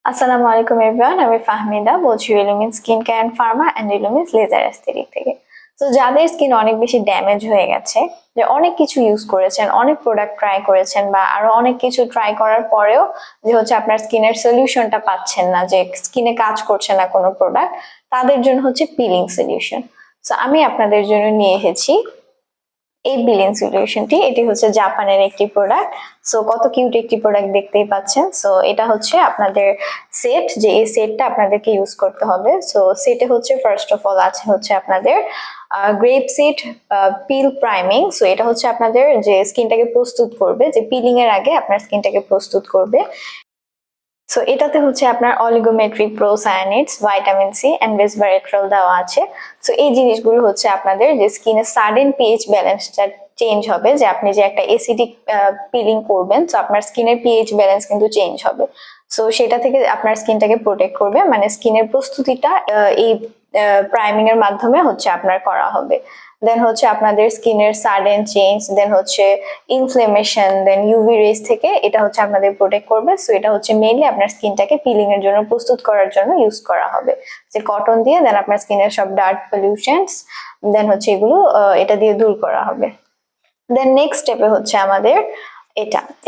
আসসালামু আলাইকুম এভরিওয়ান, আমি ফাহমিদা বলছি Relumin skin care and pharma and Relumin laser aesthetic থেকে। তো যাদের স্কিন অনেক বেশি ড্যামেজ হয়ে গেছে, যে অনেক কিছু ইউজ করেছেন, অনেক প্রোডাক্ট ট্রাই করেছেন বা আরো অনেক কিছু ট্রাই করার পরেও যে হচ্ছে আপনার স্কিনের সলিউশনটা পাচ্ছেন না, যে স্কিনে কাজ করছে না কোনো প্রোডাক্ট, তাদের জন্য হচ্ছে পিলিং সলিউশন। তো আমি আপনাদের জন্য নিয়ে এসেছি এই পিলিং সলিউশনটি। এটি হচ্ছে জাপানের একটি প্রোডাক্ট। সো কত কিউট একটি প্রোডাক্ট দেখতেই পাচ্ছেন। সো এটা হচ্ছে আপনাদের সেট, যে এই সেটটা আপনাদেরকে ইউজ করতে হবে। সো সেটে হচ্ছে ফার্স্ট অফ অল আছে হচ্ছে আপনাদের গ্রেপ সিড পিল প্রাইমিং। সো এটা হচ্ছে আপনাদের যে স্কিনটাকে প্রস্তুত করবে, যে পিলিং এর আগে আপনার স্কিনটাকে প্রস্তুত করবে। সো এটাতে হচ্ছে আপনার অলিগোমেট্রিক প্রোসায়ানিডস, ভাইটামিন সি এন্ড রেসভারেট্রল দেওয়া আছে। সো এই জিনিসগুলো হচ্ছে আপনাদের যে স্কিনের সাডেন পিএইচ ব্যালেন্সটা চেঞ্জ হবে, যে আপনি যে একটা এসিডিক পিলিং করবেন, তো আপনার স্কিনের পিএইচ ব্যালেন্স কিন্তু চেঞ্জ হবে। সো সেটা থেকে আপনার স্কিনটাকে প্রোটেক্ট করবে, মানে স্কিনের প্রস্তুতিটা এই প্রাইমিং এর মাধ্যমে হচ্ছে আপনার করা হবে। দেন হচ্ছে আপনাদের স্কিনের সাডেন চেঞ্জ, দেন হচ্ছে ইনফ্লেমেশন, দেন ইউভি রেজ থেকে এটা হচ্ছে আপনাদের প্রোটেক্ট করবে। সো এটা হচ্ছে মেইনলি আপনার স্কিনটাকে পিলিং এর জন্য প্রস্তুত করার জন্য ইউজ করা হবে, যে কটন দিয়ে দেন আপনার স্কিনের সব ডার্ক পলিউশনস দেন হচ্ছে এগুলো এটা দিয়ে দূর করা হবে। দেন নেক্সট স্টেপে হচ্ছে আমাদের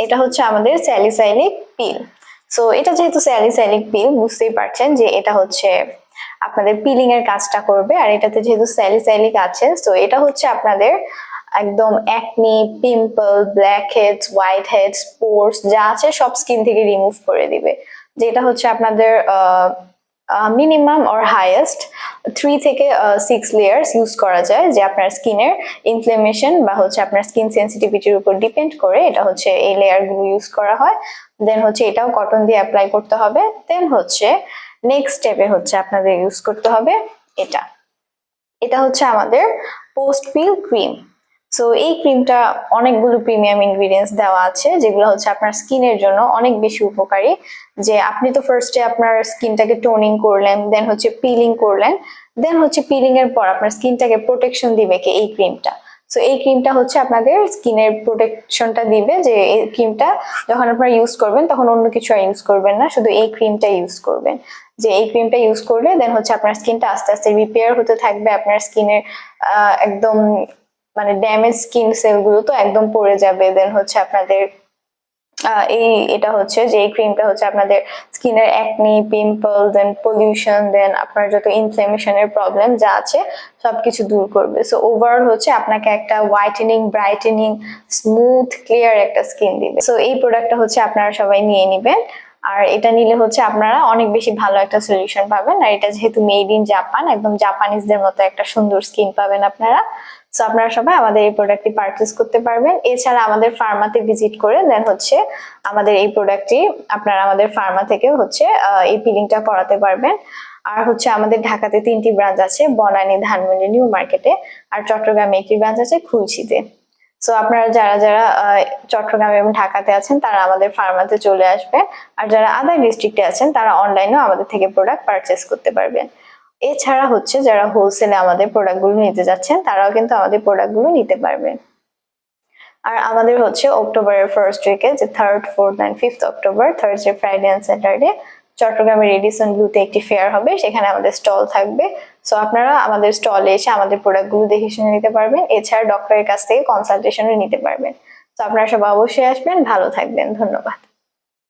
এটা হচ্ছে আমাদের স্যালিসাইলিক পিল। সো এটা যেহেতু স্যালিসাইলিক পিল, বুঝতেই পারছেন যে এটা হচ্ছে আপনাদের পিলিং এর কাজটা করবে। আর এটাতে যেহেতু স্যালিসাইলিক আছে, সো এটা হচ্ছে আপনাদের একদম acne, pimple, blackheads, whiteheads, pores যা আছে সব স্কিন থেকে রিমুভ করে দিবে। যেটা হচ্ছে আপনাদের মিনিমাম অর হাইয়েস্ট 3 থেকে 6 লেয়ার্স ইউজ করা যায়, যে আপনার স্কিনের ইনফ্লেমেশন বা হচ্ছে আপনার স্কিন সেন্সিটিভিটির উপর ডিপেন্ড করে এটা হচ্ছে এই লেয়ারগুলো ইউজ করা হয়। দেন হচ্ছে এটাও কটন দিয়ে অ্যাপ্লাই করতে হবে। দেন হচ্ছে নেক্সট স্টেপে হচ্ছে আপনাদের ইউজ করতে হবে এটা হচ্ছে আমাদের পোস্ট পিল ক্রিম। সো এই ক্রিমটা অনেকগুলো প্রিমিয়াম ইনগ্রিডিয়েন্টস দেওয়া আছে, যেগুলো হচ্ছে আপনার স্কিনের জন্য অনেক বেশি উপকারী। যে আপনি তো ফার্স্টে আপনার স্কিনটাকে টোনিং করলেন, দেন হচ্ছে পিলিং করলেন, দেন হচ্ছে পিলিং এর পর আপনার স্কিনটাকে প্রোটেকশন দিবে কি এই ক্রিমটা। সো এই ক্রিমটা হচ্ছে আপনাদের স্কিনের প্রোটেকশনটা দিবে, যে এই ক্রিমটা যখন আপনারা ইউজ করবেন তখন অন্য কিছু আর ইউজ করবেন না, শুধু এই ক্রিমটা ইউজ করবেন। যে এই ক্রিমটা ইউজ করলে দেন হচ্ছে আপনার স্কিনটা আস্তে আস্তে রিপেয়ার হতে থাকবে, আপনার স্কিনের একদম মানে ড্যামেজ স্কিন সেলগুলো তো একদম পড়ে যাবে। দেন হচ্ছে আপনাদের এটা হচ্ছে যে এই ক্রিমটা হচ্ছে আপনাদের স্কিনের অ্যাকনি, পিম্পল, দেন পলিউশন, দেন আপনার যত ইনফ্লেমেশনের প্রবলেম যা আছে সবকিছু দূর করবে। সো ওভারঅল হচ্ছে আপনাকে একটা হোয়াইটেনিং, ব্রাইটেনিং, স্মুথ, ক্লিয়ার একটা স্কিন দিবে। সো এই প্রোডাক্টটা হচ্ছে আপনারা সবাই নিয়ে নিবেন। আর এটা নিলে হচ্ছে আপনারা অনেক বেশি ভালো একটা সলিউশন পাবেন। আর এটা যেহেতু মেড ইন জাপান, একদম জাপানিজদের মতো একটা সুন্দর স্কিন পাবেন আপনারা। সো আপনারা সবাই আমাদের এই প্রোডাক্টটি পারচেজ করতে পারবেন। এছাড়া আমাদের ফার্মাতে ভিজিট করে দেন হচ্ছে আমাদের এই প্রোডাক্টটি আপনারা আমাদের ফার্মা থেকে হচ্ছে এই পিলিংটা করাতে পারবেন। আর হচ্ছে আমাদের ঢাকাতে 3টি ব্রাঞ্চ আছে, বনানী, ধানমন্ডি, নিউ মার্কেটে। আর চট্টগ্রামে একটি ব্রাঞ্চ আছে, খুলশীতে। সো আপনারা যারা যারা চট্টগ্রাম এবং ঢাকাতে আছেন তারা আমাদের ফার্মাতে চলে আসবেন। আর যারা আদার ডিস্ট্রিক্টে আছেন তারা অনলাইনেও আমাদের থেকে প্রোডাক্ট পারচেস করতে পারবেন। এছাড়া হচ্ছে যারা হোলসেলে আমাদের প্রোডাক্টগুলো নিতে যাচ্ছেন তারাও কিন্তু আমাদের প্রোডাক্টগুলো নিতে পারবেন। আর আমাদের হচ্ছে অক্টোবরের ফার্স্ট উইকে, যে 3rd, 4th and 5th October, Thursday, Friday and Saturday চট্টগ্রামের রেডিসন ব্লুতে একটি ফেয়ার হবে, সেখানে আমাদের স্টল থাকবে। সো আপনারা আমাদের স্টলে এসে আমাদের প্রোডাক্টগুলো দেখে শুনে নিতে পারবেন। এছাড়া ডক্টরের কাছ থেকে কনসালটেশনও নিতে পারবেন। তো আপনারা সবাই অবশ্যই আসবেন, ভালো থাকবেন, ধন্যবাদ।